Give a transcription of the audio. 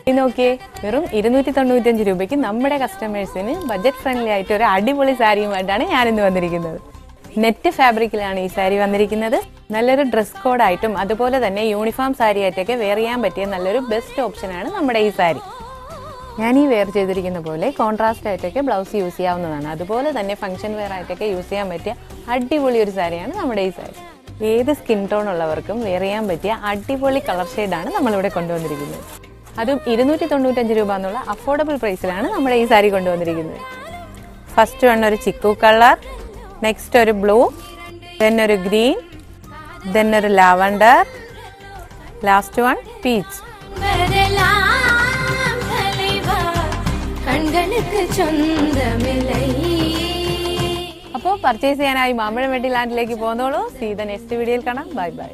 ഇത് നോക്കിയേ, വെറും 295 രൂപയ്ക്ക് നമ്മുടെ കസ്റ്റമേഴ്സിന് ബഡ്ജറ്റ് ഫ്രണ്ട്ലി ആയിട്ട് ഒരു അടിപൊളി സാരിയുമായിട്ടാണ് ഞാനിന്ന് വന്നിരിക്കുന്നത്. നെറ്റ് ഫാബ്രിക്കിലാണ് ഈ സാരി വന്നിരിക്കുന്നത്. നല്ലൊരു ഡ്രസ് കോഡായിട്ടും അതുപോലെ തന്നെ യൂണിഫോം സാരി ആയിട്ടൊക്കെ വെയർ ചെയ്യാൻ പറ്റിയ നല്ലൊരു ബെസ്റ്റ് ഓപ്ഷനാണ് നമ്മുടെ ഈ സാരി. ഞാൻ ഈ വെയർ ചെയ്തിരിക്കുന്ന പോലെ കോൺട്രാസ്റ്റ് ആയിട്ടൊക്കെ ബ്ലൗസ് യൂസ് ചെയ്യാവുന്നതാണ്. അതുപോലെ തന്നെ ഫംഗ്ഷൻ വെയർ ആയിട്ടൊക്കെ യൂസ് ചെയ്യാൻ പറ്റിയ അടിപൊളി ഒരു സാരിയാണ് നമ്മുടെ ഈ സാരി. ഏത് സ്കിൻ ടോൺ ഉള്ളവർക്കും വെയർ ചെയ്യാൻ പറ്റിയ അടിപൊളി കളർ ഷെയ്ഡാണ് നമ്മളിവിടെ കൊണ്ടുവന്നിരിക്കുന്നത്. അതും 295 രൂപ എന്നുള്ള അഫോർഡബിൾ പ്രൈസിലാണ് നമ്മുടെ ഈ സാരി കൊണ്ടുവന്നിരിക്കുന്നത്. ഫസ്റ്റ് വൺ ഒരു ചിക്കു കളർ, നെക്സ്റ്റ് ഒരു ബ്ലൂ, ദെൻ ഒരു ഗ്രീൻ, ദെൻ ഒരു ലാവണ്ടർ, ലാസ്റ്റ് വൺ പീച്ച്. അപ്പോൾ പർച്ചേസ് ചെയ്യാനായി മാമ്പഴം വെട്ടി ലാൻഡിലേക്ക് പോകുന്നോളൂ. സീ ദ നെക്സ്റ്റ് വീഡിയോയിൽ കാണാം. Bye bye.